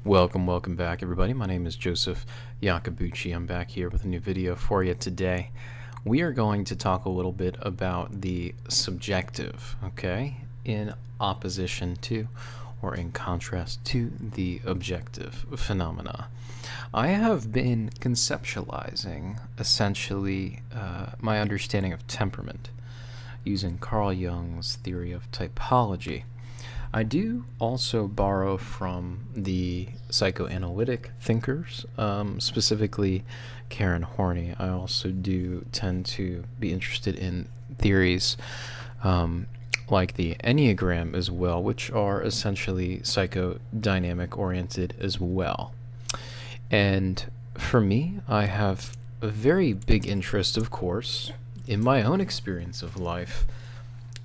Welcome back, everybody. My name is Joseph Iacobucci. I'm back here with a new video for you today. We are going to talk a little bit about the subjective, okay, in opposition to or in contrast to the objective phenomena. I have been conceptualizing essentially my understanding of temperament using Carl Jung's theory of typology. I do also borrow from the psychoanalytic thinkers, specifically Karen Horney. I also do tend to be interested in theories like the Enneagram as well, which are essentially psychodynamic oriented as well. And for me, I have a very big interest, of course, in my own experience of life.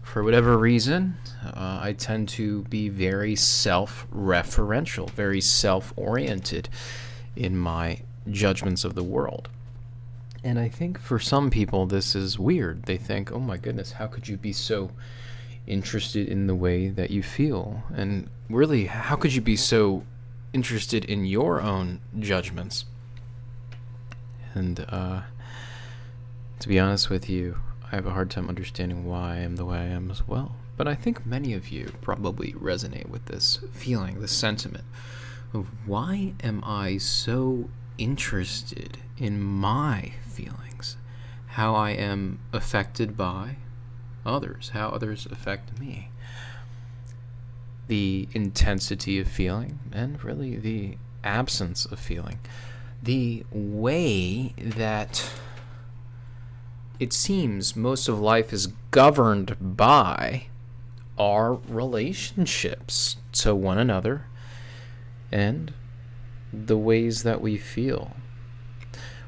For whatever reason, I tend to be very self-referential, very self-oriented in my judgments of the world. And I think for some people this is weird. They think, oh my goodness, how could you be so interested in the way that you feel? And really, how could you be so interested in your own judgments? And to be honest with you, I have a hard time understanding why I am the way I am as well. But I think many of you probably resonate with this feeling, this sentiment of why am I so interested in my feelings, how I am affected by others, how others affect me. The intensity of feeling and really the absence of feeling. The way that it seems most of life is governed by our relationships to one another and the ways that we feel.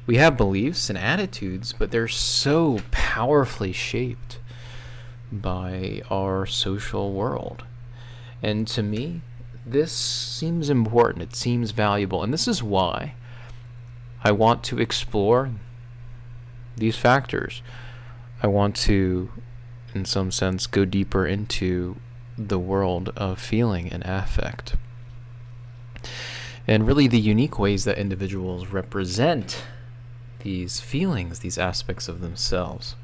We have beliefs and attitudes, but they're so powerfully shaped by our social world. And to me, this seems important. It seems valuable. And this is why I want to explore these factors. I want to, in some sense, go deeper into the world of feeling and affect. And really the unique ways that individuals represent these feelings, these aspects of themselves.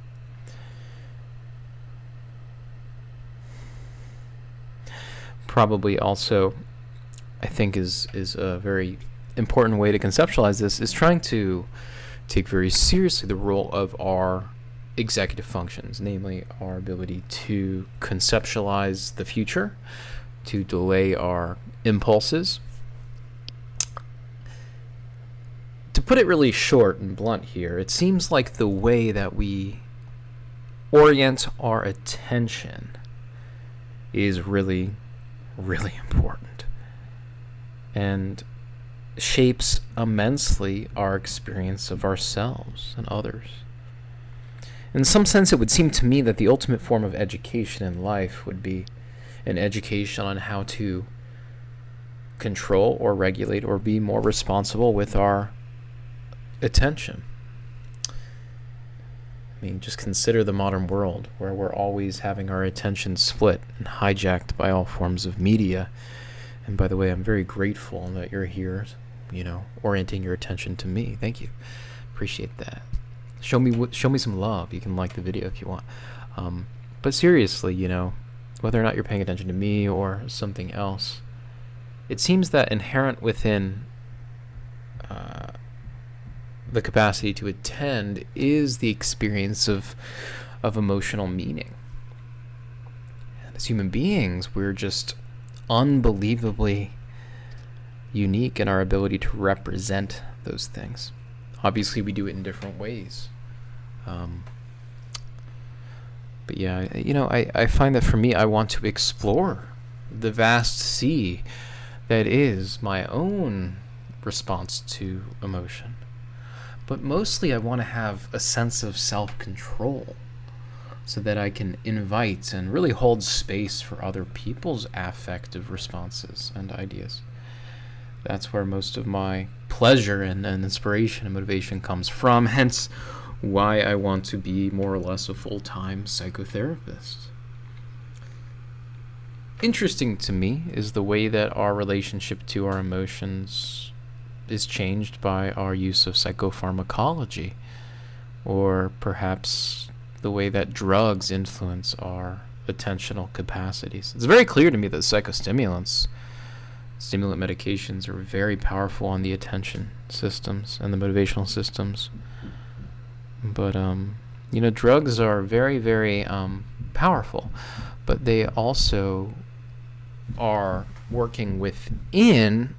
Probably also, I think is a very important way to conceptualize this, is trying to take very seriously the role of our executive functions, namely our ability to conceptualize the future, to delay our impulses. To put it really short and blunt here, it seems like the way that we orient our attention is really, really important and shapes immensely our experience of ourselves and others. In some sense, it would seem to me that the ultimate form of education in life would be an education on how to control or regulate or be more responsible with our attention. I mean, just consider the modern world where we're always having our attention split and hijacked by all forms of media. And by the way, I'm very grateful that you're here, orienting your attention to me. Thank you. Appreciate that. Show me some love. You can like the video if you want. But seriously, whether or not you're paying attention to me or something else, it seems that inherent within the capacity to attend is the experience of emotional meaning. And as human beings, we're just unbelievably unique in our ability to represent those things. Obviously, we do it in different ways. But yeah, I find that for me, I want to explore the vast sea that is my own response to emotion. But mostly I want to have a sense of self-control so that I can invite and really hold space for other people's affective responses and ideas. That's where most of my pleasure and inspiration and motivation comes from, hence why I want to be more or less a full-time psychotherapist. interesting to me is the way that our relationship to our emotions is changed by our use of psychopharmacology, or perhaps the way that drugs influence our attentional capacities. It's very clear to me that stimulant medications are very powerful on the attention systems and the motivational systems. But drugs are very, very powerful, but they also are working within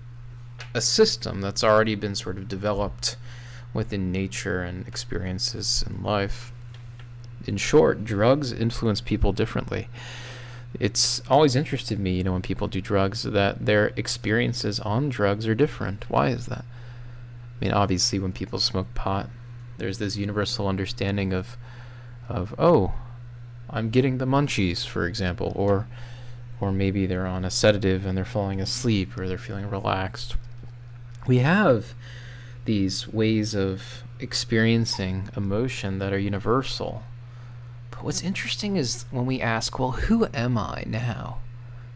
a system that's already been sort of developed within nature and experiences in life. In short, drugs influence people differently. It's always interested me, when people do drugs, that their experiences on drugs are different. Why is that? I mean, obviously, when people smoke pot, there's this universal understanding of oh, I'm getting the munchies, for example, or maybe they're on a sedative and they're falling asleep, or they're feeling relaxed. We have these ways of experiencing emotion that are universal. But what's interesting is when we ask, well, who am I now?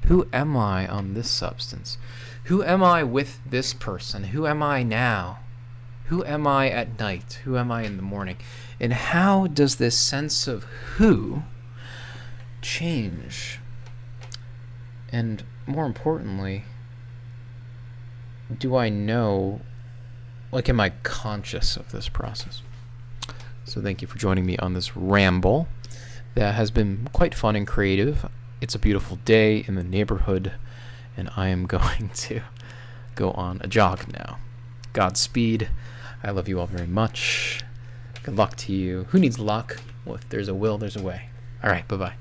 Who am I on this substance? Who am I with this person? Who am I now? Who am I at night? Who am I in the morning? And how does this sense of who change? And more importantly, do I know, am I conscious of this process? So thank you for joining me on this ramble that has been quite fun and creative. It's a beautiful day in the neighborhood, and I am going to go on a jog now. Godspeed. I love you all very much. Good luck to you. Who needs luck? Well, if there's a will, there's a way. All right, bye-bye.